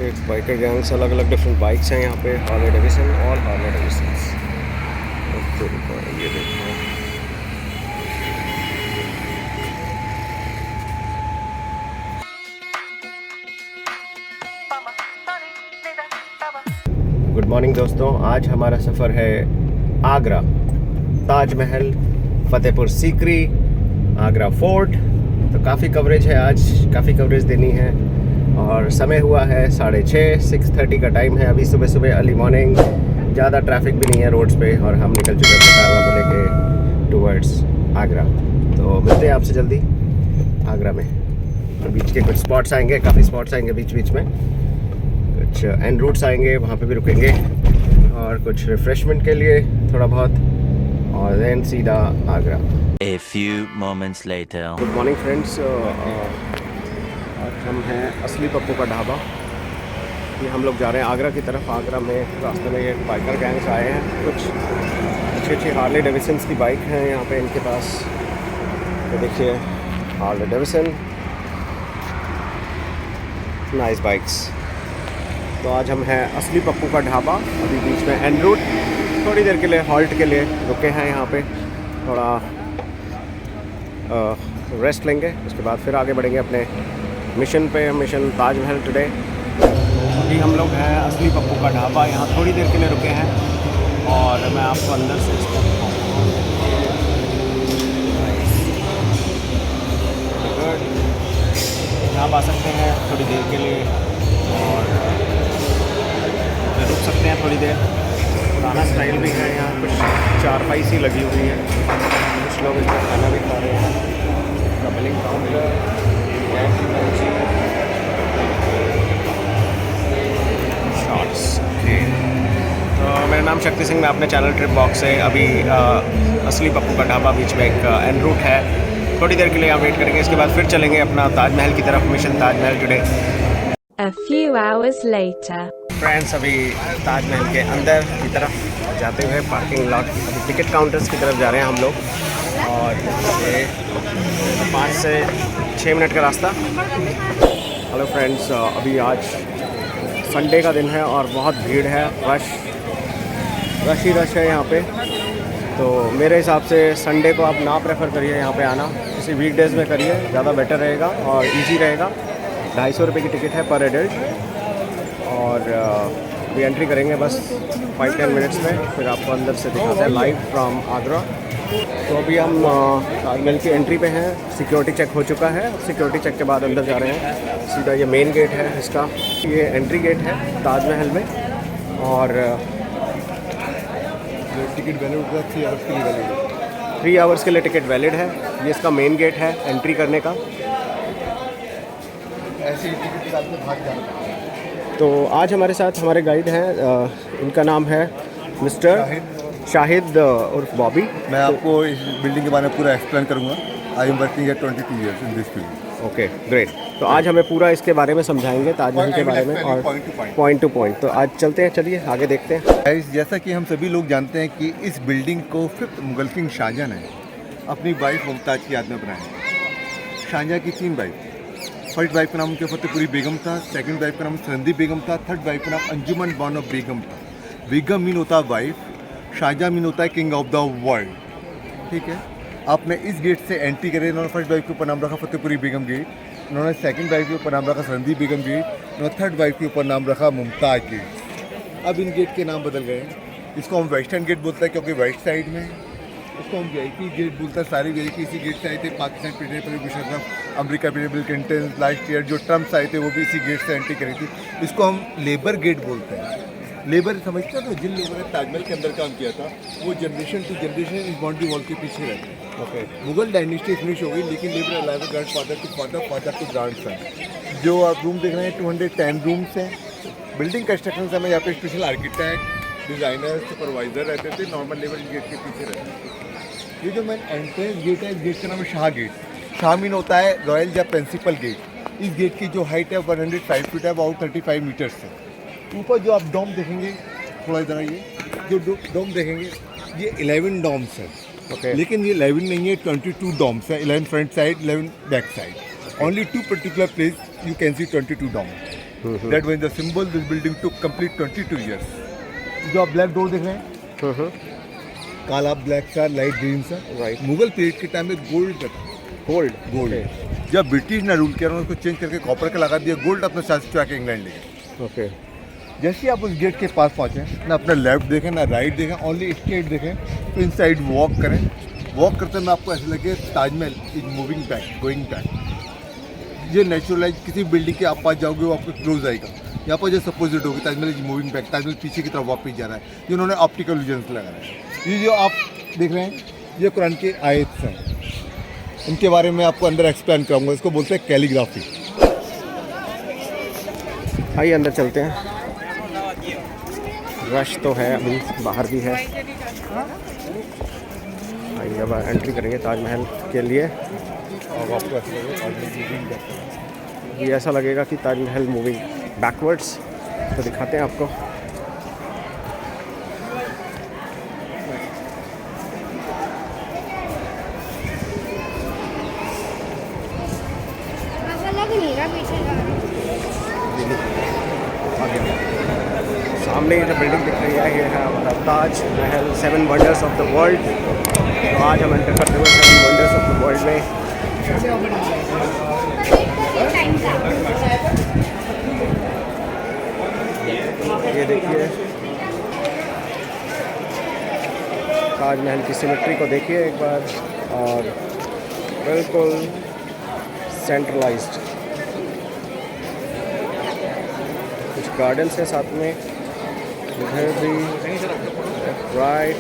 एक biker gangs, अलग अलग डिफरेंट बाइक्स हैं यहाँ पे। हार्ले डेविसन और हार्ले डेविसन। ये देखो, गुड मॉर्निंग दोस्तों। आज हमारा सफ़र है आगरा, ताजमहल, फतेहपुर सीकरी, आगरा फोर्ट। तो काफ़ी कवरेज है आज, काफ़ी कवरेज देनी है। और समय हुआ है 6:30, 6:30 का टाइम है अभी, सुबह सुबह अर्ली मॉर्निंग। ज़्यादा ट्रैफिक भी नहीं है रोड्स पे और हम निकल चुके हैं कारवा को लेके टूवर्ड्स आगरा। तो मिलते हैं आपसे जल्दी आगरा में। बीच के कुछ स्पॉट्स आएंगे, काफ़ी स्पॉट्स आएंगे बीच बीच में, कुछ एंड रूट्स आएंगे, वहाँ पे भी रुकेंगे और कुछ रिफ्रेशमेंट के लिए थोड़ा बहुत, और देन सीधा Agra. A few moments later. Good morning friends. आज हम हैं असली पप्पू का ढाबा। ये हम लोग जा रहे हैं आगरा की तरफ। आगरा में रास्ते में ये बाइकर गैंग्स आए हैं, कुछ अच्छी अच्छी हार्ले डेविसन्स की बाइक हैं यहाँ पे इनके पास। तो देखिए, हार्ले डेविसन, नाइस बाइक्स। तो आज हम हैं असली पप्पू का ढाबा। अभी बीच में एंड रूट, थोड़ी देर के लिए हॉल्ट के लिए रुके हैं यहाँ पे, थोड़ा रेस्ट लेंगे। उसके बाद फिर आगे बढ़ेंगे अपने मिशन पे, मिशन ताजमहल टुडे। अभी हम लोग हैं असली पप्पू का ढाबा, यहाँ थोड़ी देर के लिए रुके हैं और मैं आपको अंदर से आप आ सकते हैं थोड़ी देर के लिए और रुक सकते हैं थोड़ी देर। पुराना स्टाइल भी है यहाँ, कुछ चारपाई सी लगी हुई है, कुछ लोग इसमें खाना भी खा रहे हैं। Coupling counter, shorts. तो मेरा नाम शक्ति सिंह, मैं अपने चैनल ट्रिप बॉक्स से अभी असली पप्पू का ढाबा, बीच में एक एन रूट है, थोड़ी देर के लिए यहाँ वेट करेंगे। इसके बाद फिर चलेंगे अपना ताजमहल की तरफ, mission Taj Mahal today. A few hours later. Friends, अभी ताजमहल के अंदर की तरफ जाते हुए पार्किंग लॉट, अभी टिकट काउंटर्स की तरफ जा रहे हैं हम लोग। और ये 5 से 6 मिनट का रास्ता। हेलो फ्रेंड्स, अभी आज संडे का दिन है और बहुत भीड़ है, रश ही रश है यहाँ पे। तो मेरे हिसाब से संडे को आप ना प्रेफर करिए यहाँ पे आना, किसी वीकडेज़ में करिए, ज़्यादा बेटर रहेगा और इजी रहेगा। 250 रुपये की टिकट है पर एडल्ट। और अभी एंट्री करेंगे बस 5-10 मिनट्स में, फिर आपको अंदर से दिखाते हैं लाइव फ्रॉम आगरा। तो अभी हम ताजमहल की एंट्री पे हैं, सिक्योरिटी चेक हो चुका है। सिक्योरिटी चेक के बाद अंदर जा रहे हैं सीधा। ये मेन गेट है इसका, ये एंट्री गेट है ताजमहल में। और टिकट वैलिड होगा 3 आवर्स के लिए वैलिड, 3 आवर्स के लिए टिकट वैलिड है। ये इसका मेन गेट है एंट्री करने का। ऐसे ही टिकट के साथ में भाग जाना। तो आज हमारे साथ हमारे गाइड हैं, इनका नाम है मिस्टर शाहिद उर्फ बॉबी। मैं आपको इस बिल्डिंग के बारे में पूरा एक्सप्लेन करूंगा। I am working at 22 years in this field. Okay, great. तो आज हमें पूरा इसके बारे में समझाएंगे, ताजमहल के बारे में, और पॉइंट टू पॉइंट। तो आज चलते हैं, चलिए आगे देखते हैं। जैसा कि हम सभी लोग जानते हैं कि इस बिल्डिंग को 5th मुगल किंग शाहजहां ने अपनी वाइफ मुमताज़ की याद में बनाया। शाहजहां की 3 वाइफ, फर्स्ट वाइफ का नाम उनके फतेहपुरी बेगम था, सेकंड वाइफ का नाम सरंदी बेगम था, थर्ड वाइफ का नाम अंजुमन बानो बेगम था। बेगम मीन होता है वाइफ, शाहजहां मीन होता है किंग ऑफ द वर्ल्ड। ठीक है, आपने इस गेट से एंट्री करे। इन्होंने फर्स्ट वाइफ के ऊपर नाम रखा फतेहपुरी बेगम गेट, उन्होंने सेकंड वाइफ के ऊपर नाम रखा सरंदी बेगम गेट, उन्होंने थर्ड वाइफ के ऊपर नाम रखा मुमताज़ गेट। अब इन गेट के नाम बदल गए। इसको हम वेस्टर्न गेट बोलते हैं क्योंकि वेस्ट साइड में, इसको हम VIP गेट बोलते हैं। सारे VIP इसी गेट से आए थे। Pakistan president Musharraf, America president bill Clinton, last year जो ट्रम्प आए थे वो भी इसी गेट से एंट्री करी थी। इसको हम लेबर गेट बोलते हैं। लेबर समझते हैं, तो जिन लोगों ने ताजमहल के अंदर काम किया था वो जनरेशन टू जनरेशन इस बाउंड्री वॉल के पीछे रहते हैं। ओके, मुगल डायनेस्टी फिनिश हो गई, लेकिन labour alive grand father to father, father to grand son. जो आप रूम देख रहे हैं 210 रूम्स हैं। बिल्डिंग कंस्ट्रक्शन समय यहाँ पे स्पेशल आर्किटेक्ट, डिज़ाइनर, सुपरवाइजर रहते थे, नॉर्मल लेबर गेट के पीछे रहते थे। ये जो मेन एंट्रेंस गेट है, इस गेट का नाम है शाह गेट। शाह मीन होता है रॉयल या प्रिंसिपल गेट। इस गेट की जो हाइट है 105 फीट है, अबाउट 35 मीटर्स है। ऊपर जो आप डोम देखेंगे, थोड़ा इधर आइए, जो डोम देखेंगे ये 11 डोम्स है। ओके, लेकिन ये 11 नहीं है, 22 डोम्स है। 11 front side, 11 back side. Only 2 particular place you can see 22 dome. That was the symbol this building took complete 22 years. जो आप ब्लैक डोर देख रहे हैं, काला ब्लैक का लाइट ग्रीन सा, Right. मुगल पीरियड के टाइम में गोल्ड का था। गोल्ड जब ब्रिटिश ने रूल किया उन्होंने उसको चेंज करके कॉपर का लगा दिया, गोल्ड अपने साथ चुरा के इंग्लैंड ले गए। ओके। जैसे ही आप उस गेट के पास पहुँचे, ना अपना लेफ्ट देखें ना राइट देखें, ओनली स्ट्रेट देखें, तो इन साइड वॉक करें। वॉक करते में आपको ऐसा लगे Taj Mahal is moving back, going back. ये नेचुरलाइज किसी बिल्डिंग के आप पास जाओगे वो आपको क्लोज आएगा। यहाँ पर जो सपोजिट होगी Taj Mahal is moving back, Taj Mahal पीछे की तरफ वापस जा रहा है। ये उन्होंने ऑप्टिकल विजन्स लगा रहा है। ये जो आप देख रहे हैं ये कुरान के आयत हैं, इनके बारे में आपको अंदर एक्सप्लेन कराऊंगा। इसको बोलते हैं कैलीग्राफी। आइए अंदर चलते हैं। रश तो है अभी, बाहर भी है। आइए अब एंट्री करेंगे ताजमहल के लिए। और आपको ऐसा लगेगा ताजमहल मूविंग बैक। ये ऐसा लगेगा कि ताजमहल मूविंग बैकवर्ड्स। तो दिखाते हैं आपको। सामने ये जो बिल्डिंग दिख रही है ये है हमारा Taj Mahal 7 wonders of the world. तो आज हम एंटर करते हुए 7 वंडर्स ऑफ द वर्ल्ड में। ये देखिए ताजमहल की सिमेट्री को देखिए एक बार, और बिल्कुल सेंट्रलाइज्ड। कुछ गार्डन्स हैं साथ में, इधर भी राइट